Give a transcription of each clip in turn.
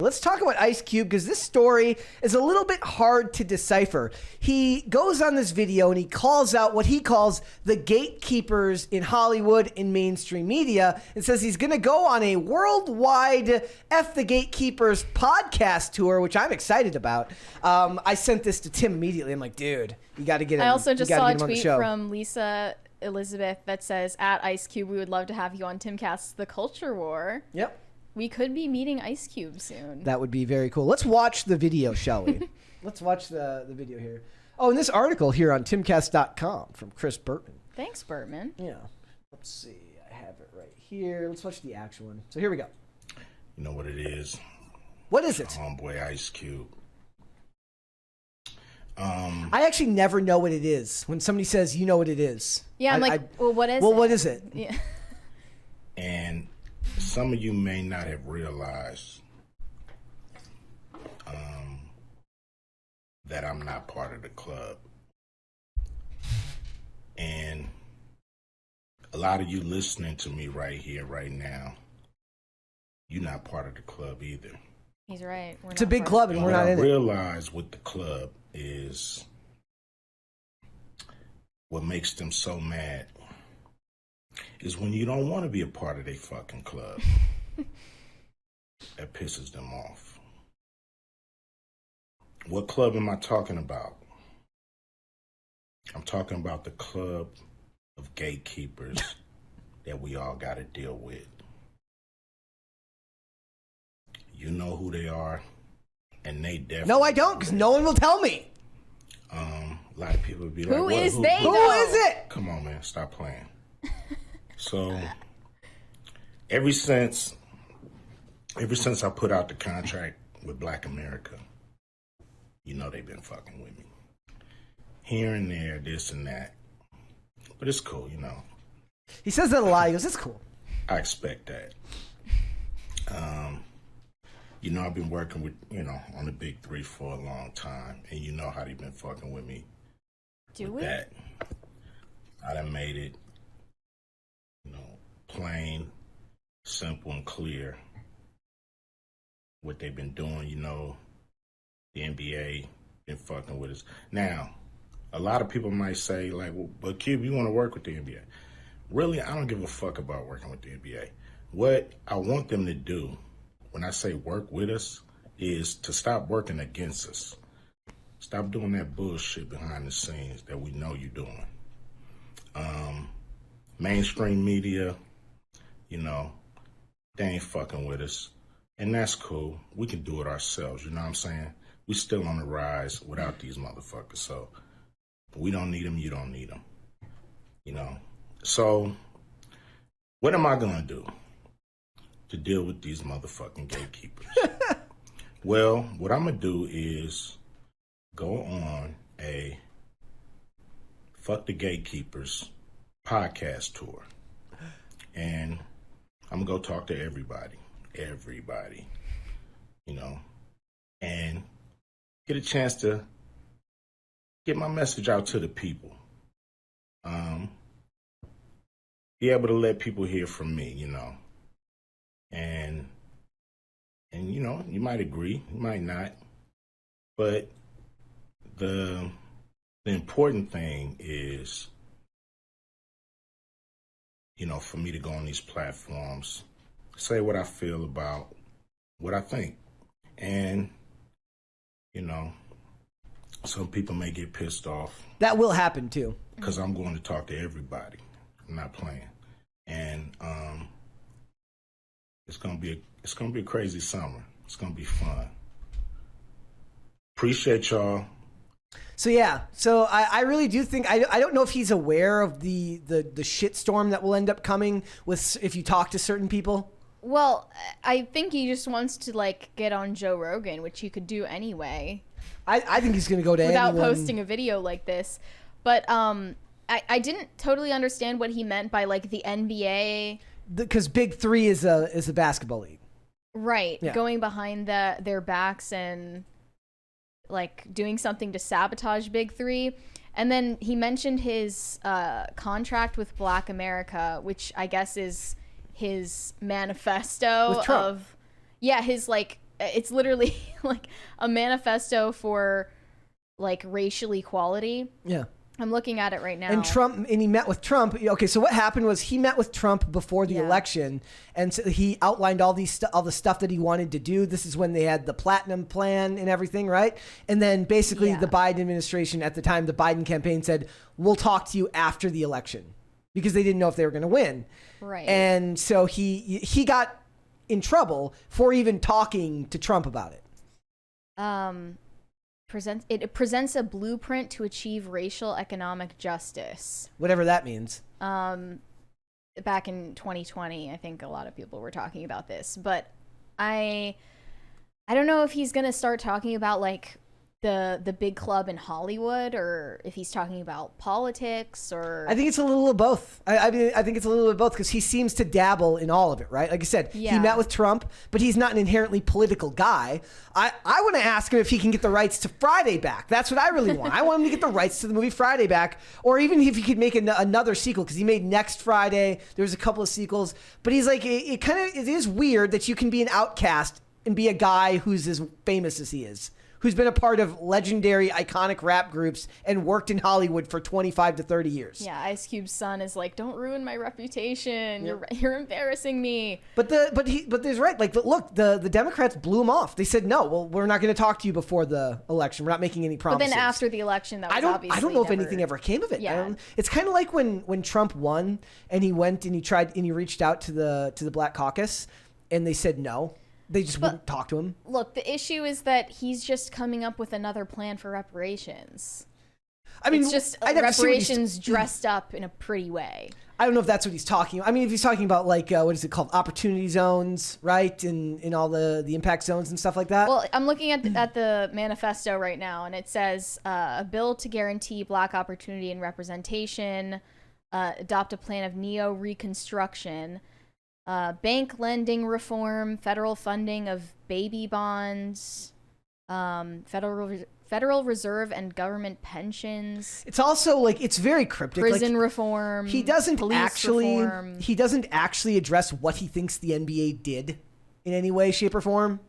Let's talk about Ice Cube because this story is a little bit hard to decipher. He goes on this video and he calls out what he calls the gatekeepers in Hollywood and mainstream media and says he's going to go on a worldwide F the Gatekeepers podcast tour, which I'm excited about. I sent this to Tim immediately. I'm like, dude, you got to get him. I also just saw a tweet from Lisa Elizabeth that says, at Ice Cube, we would love to have you on Timcast's The Culture War. Yep. We could be meeting Ice Cube soon. That would be very cool. Let's watch the video, shall we? Let's watch the video here. Oh, and this article here on timcast.com from Chris Bertman. Thanks, Bertman. Yeah. Let's see. I have it right here. Let's watch the actual one. So here we go. You know what it is? What is it? Homeboy Ice Cube. I actually never know what it is when somebody says, you know what it is. Yeah, I'm like, well, what is it? Well, what is it? Yeah. And some of you may not have realized that I'm not part of the club. And a lot of you listening to me right here, right now, you're not part of the club either. He's right. It's a big club and we're not in it. What I realize with the club is what makes them so mad is when you don't want to be a part of their fucking club. That pisses them off. What club am I talking about? I'm talking about the club of gatekeepers that we all got to deal with. You know who they are, and they definitely... No, I don't, because no one will tell me. A lot of people would be like, who is they, Who is it? Come on, man, stop playing. So, ever since I put out the contract with Black America, you know they've been fucking with me. Here and there, this and that. But it's cool, you know. He says that a lot. He goes, it's cool. I expect that. You know, I've been working with, on the big three for a long time. And you know how they've been fucking with me. With that. I done made it, plain, simple, and clear what they've been doing. The NBA been fucking with us. Now, a lot of people might say, like, well, but Cube, you want to work with the NBA. Really, I don't give a fuck about working with the NBA. What I want them to do, when I say work with us, is to stop working against us. Stop doing that bullshit behind the scenes that we know you're doing. Mainstream media, they ain't fucking with us. And that's cool. We can do it ourselves, you know what I'm saying? We still on the rise without these motherfuckers. So we don't need them, you don't need them. So what am I gonna do to deal with these motherfucking gatekeepers? Well, what I'm gonna do is go on a Fuck the Gatekeepers podcast tour. And I'm gonna go talk to everybody, and get a chance to get my message out to the people. Be able to let people hear from me, and you might agree, you might not, but the important thing is, for me to go on these platforms, say what I feel about what I think. And, some people may get pissed off. That will happen too. Because I'm going to talk to everybody. I'm not playing. And it's gonna be a crazy summer. It's gonna be fun. Appreciate y'all. So yeah, I really do think I don't know if he's aware of the shitstorm that will end up coming with if you talk to certain people. Well, I think he just wants to get on Joe Rogan, which he could do anyway. I think he's gonna go to without anyone. posting a video like this. But I didn't totally understand what he meant by the NBA. Because Big Three is a basketball league, right? Yeah. Going behind their backs and doing something to sabotage Big Three. And then he mentioned his contract with Black America, which I guess is his manifesto with Trump. of his it's literally like a manifesto for like racial equality. Yeah. I'm looking at it right now. And he met with Trump. Okay, so what happened was he met with Trump before the election, and so he outlined all the stuff that he wanted to do. This is when they had the platinum plan and everything, right? And then basically the Biden administration at the time, the Biden campaign said, "We'll talk to you after the election," because they didn't know if they were going to win. Right. And so he got in trouble for even talking to Trump about it. It presents a blueprint to achieve racial economic justice. Whatever that means. Back in 2020, I think a lot of people were talking about this, but I don't know if he's gonna start talking about like the big club in Hollywood, or if he's talking about politics, or I think it's a little of both. I mean, I think it's a little of both because he seems to dabble in all of it, right? Like I said, he met with Trump, but he's not an inherently political guy. I want to ask him if he can get the rights to Friday back. That's what I really want. I want him to get the rights to the movie Friday back, or even if he could make another sequel, because he made Next Friday. There was a couple of sequels, but he's like, it is weird that you can be an outcast and be a guy who's as famous as he is, who's been a part of legendary, iconic rap groups and worked in Hollywood for 25 to 30 years. Yeah, Ice Cube's son is like, don't ruin my reputation. You're embarrassing me. But there's right. Like, look, the Democrats blew him off. They said, no, well, we're not going to talk to you before the election. We're not making any promises. But then after the election, that was obviously I don't know if anything ever came of it. Yeah. It's kind of like when Trump won and he went and he reached out to the Black Caucus and they said no. They just wouldn't talk to him. Look, the issue is that he's just coming up with another plan for reparations. I mean, it's just reparations dressed up in a pretty way. I don't know if that's what he's talking about. I mean, if he's talking about like, what is it called? Opportunity zones, right? In all the impact zones and stuff like that. Well, I'm looking at the manifesto right now, and it says a bill to guarantee Black opportunity and representation, adopt a plan of neo-reconstruction, bank lending reform, federal funding of baby bonds, Federal Reserve and government pensions. It's also like, it's very cryptic. Prison like, reform. He doesn't reform. He doesn't actually address what he thinks the NBA did in any way, shape, or form.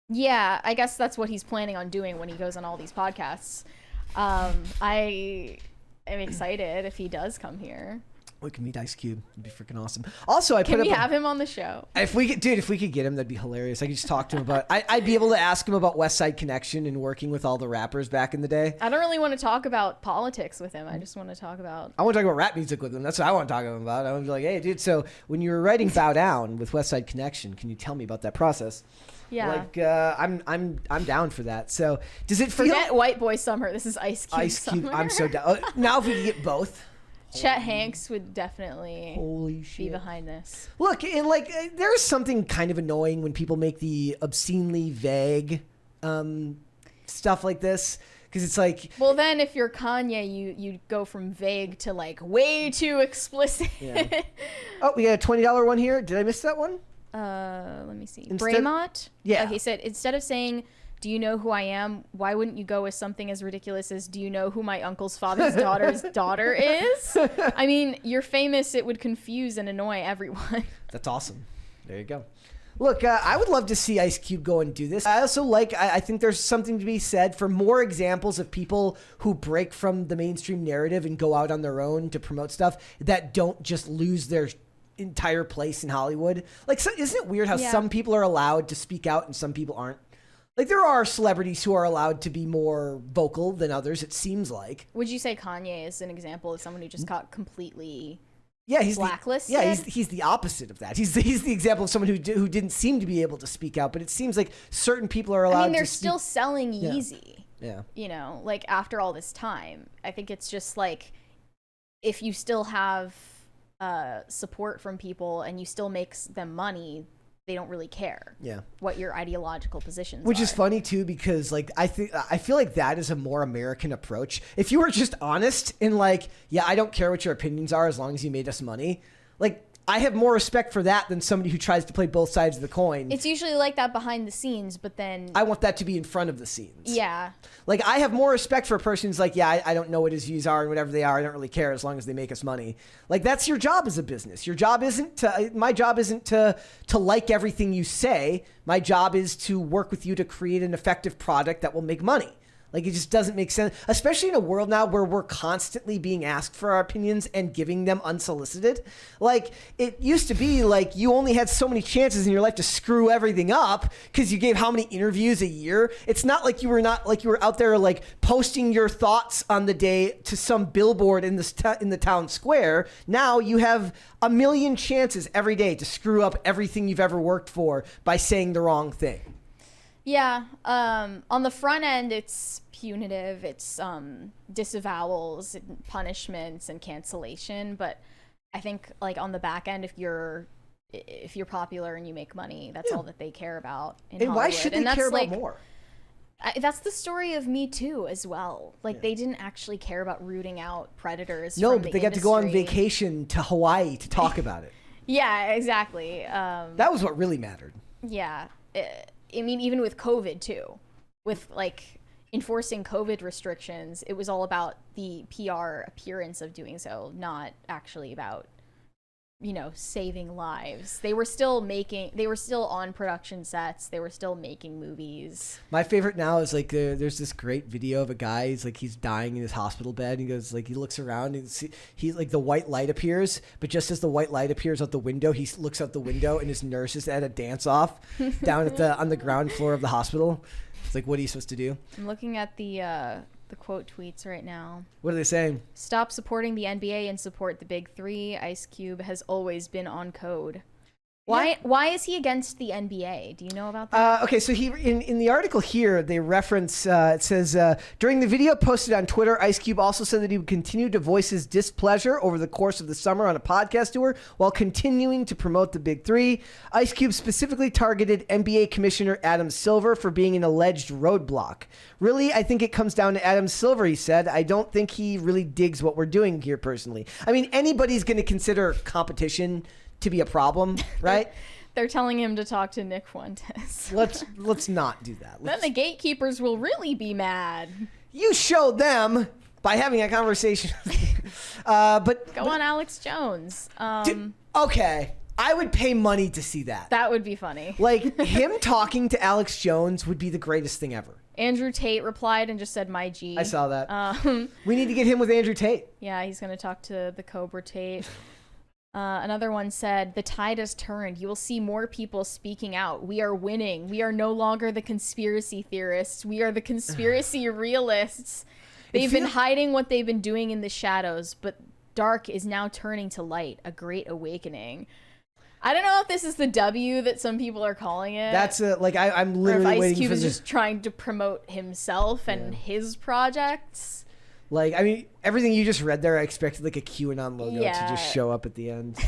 Yeah, I guess that's what he's planning on doing when he goes on all these podcasts. I am excited if he does come here. We can meet Ice Cube. It'd be freaking awesome. Also, Can we have him on the show? If we could get him, that'd be hilarious. I could just talk to him about. I'd be able to ask him about West Side Connection and working with all the rappers back in the day. I don't really want to talk about politics with him. I just want to talk about. I want to talk about rap music with him. That's what I want to talk to him about. I want to be like, hey, dude. So when you were writing "Bow Down" with West Side Connection, can you tell me about that process? Yeah. Like, I'm down for that. So does it feel? Forget White Boy Summer. This is Ice Cube. Ice Cube. Summer. I'm so down. Now if we could get both. Chet Hanks would definitely Holy shit. be behind this. Look, and like there's something kind of annoying when people make the obscenely vague stuff like this, because it's like, well, then if you're Kanye, you go from vague to like way too explicit. Yeah. Oh, we got a $20 one here. Did I miss that one? Let me see. Instead, Braymont? Yeah. He said, instead of saying, do you know who I am? Why wouldn't you go with something as ridiculous as, do you know who my uncle's father's daughter's daughter is? I mean, you're famous. It would confuse and annoy everyone. That's awesome. There you go. Look, I would love to see Ice Cube go and do this. I also I think there's something to be said for more examples of people who break from the mainstream narrative and go out on their own to promote stuff that don't just lose their entire place in Hollywood. Like, so, isn't it weird how some people are allowed to speak out and some people aren't? Like, there are celebrities who are allowed to be more vocal than others, it seems like. Would you say Kanye is an example of someone who just got completely he's blacklisted? He's the opposite of that. He's the example of someone who didn't seem to be able to speak out, but it seems like certain people are allowed to they're still selling Yeezy. Yeah. You know, like, after all this time. I think it's just like, if you still have support from people and you still make them money, they don't really care what your ideological positions Which are. is funny too, because like I feel like that is a more American approach. If you were just honest and like, yeah, I don't care what your opinions are as long as you made us money. Like, I have more respect for that than somebody who tries to play both sides of the coin. It's usually like that behind the scenes, but then I want that to be in front of the scenes. yeah. Like, I have more respect for a person who's like, yeah, I don't know what his views are and whatever they are. I don't really care as long as they make us money. Like, that's your job as a business. Your job isn't to, my job isn't to like everything you say. My job is to work with you to create an effective product that will make money. Like, it just doesn't make sense, especially in a world now where we're constantly being asked for our opinions and giving them unsolicited. Like, it used to be like you only had so many chances in your life to screw everything up because you gave how many interviews a year. It's not like you were out there like posting your thoughts on the day to some billboard in the town square. Now you have a million chances every day to screw up everything you've ever worked for by saying the wrong thing. Yeah. On the front end, it's punitive. It's disavowals, and punishments, and cancellation. But I think like on the back end, if you're popular and you make money, that's all that they care about in Hollywood. Why should they care about more? That's the story of Me Too as well. Like they didn't actually care about rooting out predators. No, from but the they got to go on industry. vacation to Hawaii to talk about it. Yeah, exactly. That was what really mattered. Yeah. I mean, even with COVID too, with like enforcing COVID restrictions, it was all about the PR appearance of doing so, not actually about, saving lives. They were still on production sets. They were still making movies. My favorite now is like there's this great video of a guy. He's dying in his hospital bed. And he goes like he looks around and he like the white light appears, but just as the white light appears out the window, he looks out the window and his nurse is at a dance off down on the ground floor of the hospital. It's like, what are you supposed to do? I'm looking at the quote tweets right now. What are they saying? Stop supporting the NBA and support the big three. Ice Cube has always been on code. Why is he against the NBA? Do you know about that? Okay, so he in the article here, they reference, it says, during the video posted on Twitter, Ice Cube also said that he would continue to voice his displeasure over the course of the summer on a podcast tour while continuing to promote the Big Three. Ice Cube specifically targeted NBA Commissioner Adam Silver for being an alleged roadblock. Really, I think it comes down to Adam Silver, he said. I don't think he really digs what we're doing here personally. I mean, anybody's going to consider competition to be a problem, right? They're telling him to talk to Nick Fuentes. Let's not do that. Then the gatekeepers will really be mad. You showed them by having a conversation. But Go on Alex Jones. Okay, I would pay money to see that. That would be funny. Like him talking to Alex Jones would be the greatest thing ever. Andrew Tate replied and just said, "My G." I saw that. We need to get him with Andrew Tate. Yeah, he's going to talk to the Cobra Tate. Another one said, "The tide has turned. You will see more people speaking out. We are winning. We are no longer the conspiracy theorists. We are the conspiracy realists. They've been hiding what they've been doing in the shadows, but dark is now turning to light. A great awakening." I don't know if this is the W that some people are calling it. That's I'm literally or if Ice waiting Cube for is this. just trying to promote himself and his projects. Like, I mean, everything you just read there, I expected like a QAnon logo to just show up at the end.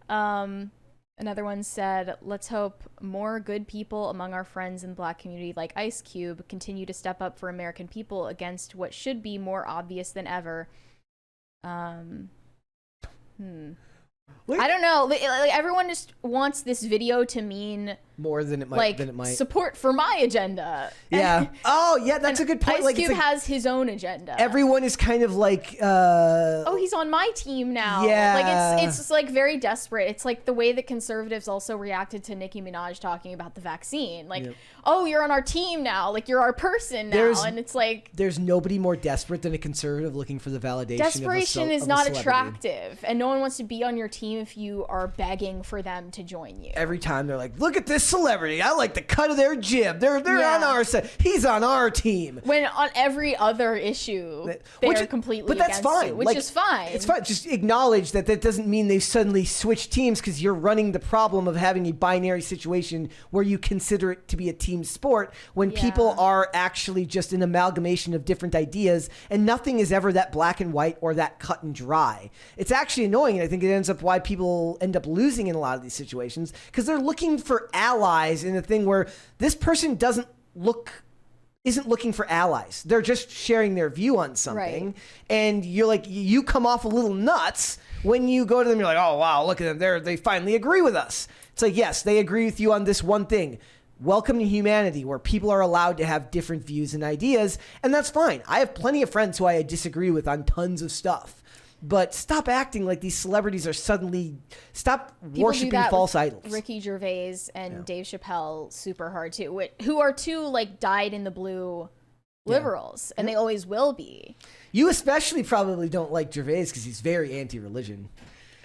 Another one said, "Let's hope more good people among our friends in the Black community like Ice Cube continue to step up for American people against what should be more obvious than ever." I don't know. Like, everyone just wants this video to mean more than it might. Like support for my agenda. Yeah. Oh, yeah. That's a good point. Ice like, Cube it's like has his own agenda. everyone is kind of like. Oh, he's on my team now. Yeah. Like it's just like very desperate. It's like the way that conservatives also reacted to Nicki Minaj talking about the vaccine. Like, oh, you're on our team now. Like you're our person now. And it's like there's nobody more desperate than a conservative looking for the validation. Desperation is of a not celebrity. attractive, and no one wants to be on your team if you are begging for them to join you. Every time they're like, "Look at this celebrity! I like the cut of their jib. They're on our side. He's on our team." When on every other issue, they're completely that's against fine. you, which Like, is fine. It's fine. Just acknowledge that doesn't mean they suddenly switch teams because you're running the problem of having a binary situation where you consider it to be a team sport when people are actually just an amalgamation of different ideas and nothing is ever that black and white or that cut and dry. It's actually annoying, and I think it ends up why people end up losing in a lot of these situations because they're looking for allies in a thing where this person doesn't look isn't looking for allies. They're just sharing their view on something. Right. And you're like, you come off a little nuts when you go to them. You're like, oh, wow, look at them. They finally agree with us. It's like, yes, they agree with you on this one thing. Welcome to humanity, where people are allowed to have different views and ideas. And that's fine. I have plenty of friends who I disagree with on tons of stuff. But stop acting like these celebrities are suddenly... Stop worshiping false idols. Ricky Gervais and Dave Chappelle super hard too, who are two like dyed-in-the-blue liberals, and they always will be. You especially probably don't like Gervais because he's very anti-religion.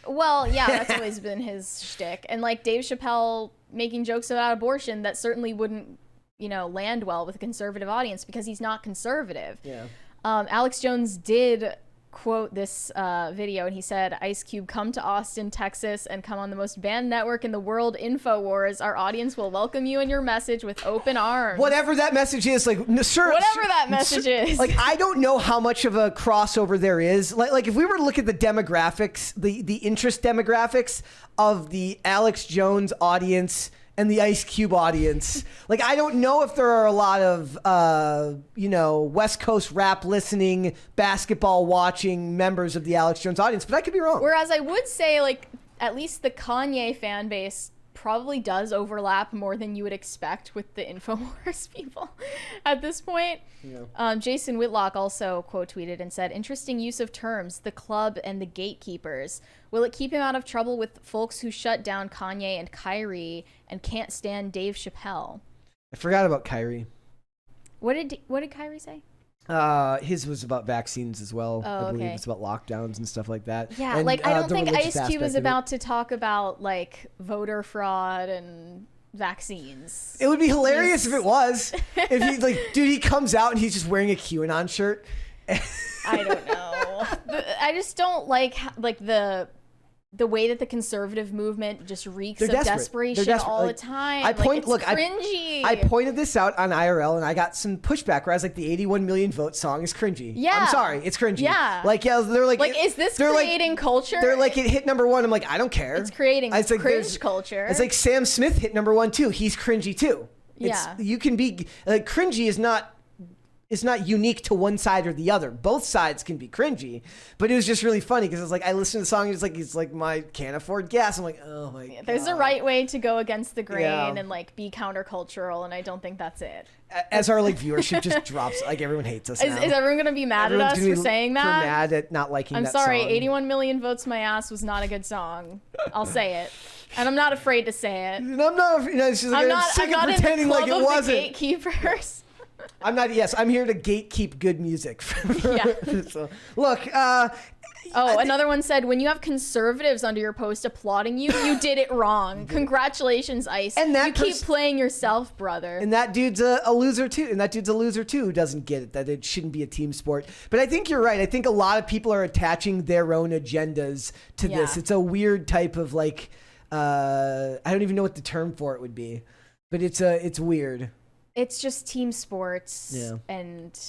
Well, yeah, that's always been his shtick. And like Dave Chappelle making jokes about abortion, that certainly wouldn't, land well with a conservative audience because he's not conservative. Yeah. Alex Jones did quote this video, and he said, Ice Cube, come to Austin, Texas, and come on the most banned network in the world, InfoWars. Our audience will welcome you and your message with open arms. Whatever that message is, like, sure. Whatever that message is. Like, I don't know how much of a crossover there is. Like if we were to look at the demographics, the interest demographics of the Alex Jones audience and the Ice Cube audience. Like, I don't know if there are a lot of, West Coast rap listening, basketball watching members of the Alex Jones audience, but I could be wrong. Whereas I would say, like, at least the Kanye fan base probably does overlap more than you would expect with the InfoWars people at this point. Yeah. Jason Whitlock also quote tweeted and said, interesting use of terms, the club and the gatekeepers. Will it keep him out of trouble with folks who shut down Kanye and Kyrie and can't stand Dave Chappelle? I forgot about Kyrie. What did Kyrie say? His was about vaccines as well. Oh, I believe okay. it's about lockdowns and stuff like that. Yeah, and, like I don't think Ice Cube aspect is of about to talk about like voter fraud and vaccines. It would be hilarious if it was. If he dude, he comes out and he's just wearing a QAnon shirt. I don't know. I just don't like the way that the conservative movement just reeks of desperation all the time. It's cringy. I pointed this out on IRL, and I got some pushback where I was like, the 81 million vote song is cringy. Yeah. I'm sorry, it's cringy. Yeah. They're like, is this creating culture? They're like, it hit #1. I'm like, I don't care. It's creating cringe culture. It's like Sam Smith hit #1 too. He's cringy too. You can be cringy is not unique to one side or the other. Both sides can be cringy, but it was just really funny because it's like I listened to the song and it's like my can't afford gas. I'm like, oh my god. There's a right way to go against the grain and like be countercultural, and I don't think that's it. As our viewership just drops, like everyone hates us now. Is everyone gonna be mad at us for saying that? For mad at not liking that song. I'm sorry, 81 million votes my ass was not a good song. I'll say it. And I'm not afraid to say it. And I'm not, it's just like, I'm sick of pretending like it wasn't. The gatekeepers. I'm not. Yes, I'm here to gatekeep good music. Yeah. So, look. Another one said, when you have conservatives under your post applauding you, you did it wrong. Congratulations, Ice. And you keep playing yourself, brother. And that dude's a loser too. Who doesn't get it, that it shouldn't be a team sport. But I think you're right. I think a lot of people are attaching their own agendas to this. It's a weird type of like, I don't even know what the term for it would be, but it's weird. It's just team sports, and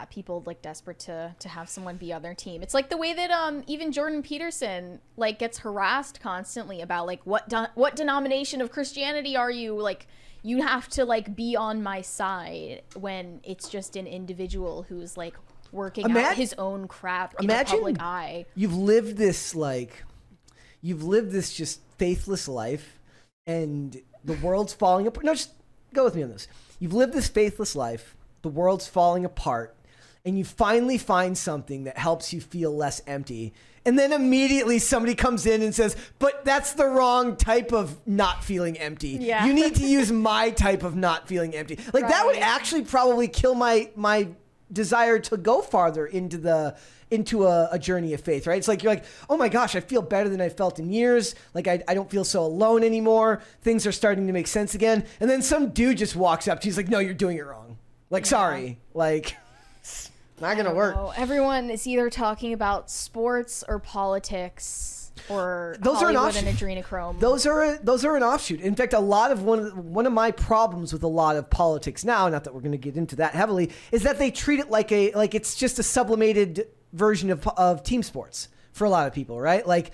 people like desperate to have someone be on their team. It's like the way that even Jordan Peterson like gets harassed constantly about like what denomination of Christianity are you? Like you have to like be on my side when it's just an individual who's like working out his own crap in the public eye. You've lived this just faithless life, and the world's falling apart. No, just go with me on this. You've lived this faithless life, the world's falling apart, and you finally find something that helps you feel less empty. And then immediately somebody comes in and says, but that's the wrong type of not feeling empty. Yeah. You need to use my type of not feeling empty. Like that would actually probably kill my desire to go farther into a journey of faith, right? It's like, you're like, oh my gosh, I feel better than I felt in years. Like I don't feel so alone anymore. Things are starting to make sense again. And then some dude just walks up to you, he's like, no, you're doing it wrong. Like, sorry. Like, it's not going to work. Everyone is either talking about sports or politics or Hollywood and adrenochrome. Those are an offshoot. In fact, one of my problems with a lot of politics now, not that we're going to get into that heavily, is that they treat it like it's just a sublimated version of team sports for a lot of people, right? Like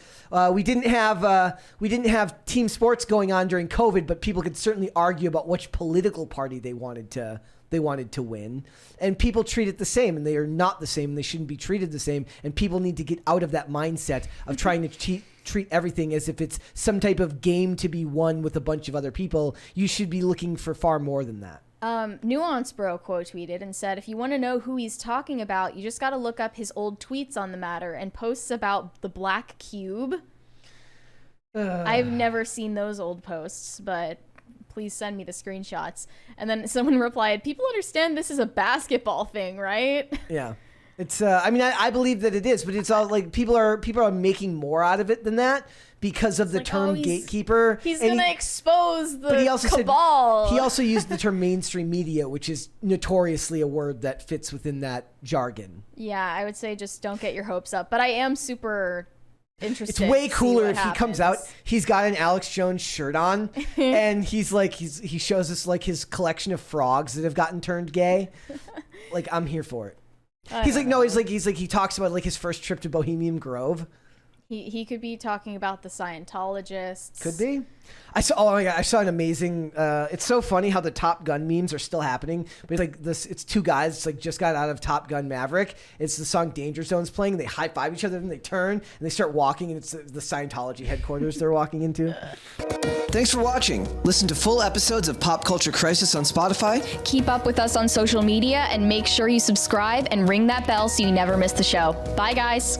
we didn't have team sports going on during COVID, but people could certainly argue about which political party they wanted to win, and people treat it the same, and they are not the same, and they shouldn't be treated the same, and people need to get out of that mindset of trying to treat everything as if it's some type of game to be won with a bunch of other people. You should be looking for far more than that. Nuance Bro quote tweeted and said, if you want to know who he's talking about, you just got to look up his old tweets on the matter and posts about the black cube. I've never seen those old posts, but please send me the screenshots. And then someone replied, people understand this is a basketball thing, right? Yeah. It's I mean, I believe that it is, but it's all like people are making more out of it than that because of the term gatekeeper. He's going to expose the cabal. He also used the term mainstream media, which is notoriously a word that fits within that jargon. Yeah, I would say just don't get your hopes up. But I am super interested. It's way cooler if he comes out. He's got an Alex Jones shirt on, and he's like he shows us like his collection of frogs that have gotten turned gay. Like, I'm here for it. He's like he talks about like his first trip to Bohemian Grove. He could be talking about the Scientologists. Could be. I saw an amazing. It's so funny how the Top Gun memes are still happening. But it's like this. It's two guys. It's like just got out of Top Gun Maverick. It's the song Danger Zone's playing. And they high five each other. And they turn and they start walking. And it's the Scientology headquarters they're walking into. Thanks for watching. Listen to full episodes of Pop Culture Crisis on Spotify. Keep up with us on social media and make sure you subscribe and ring that bell so you never miss the show. Bye, guys.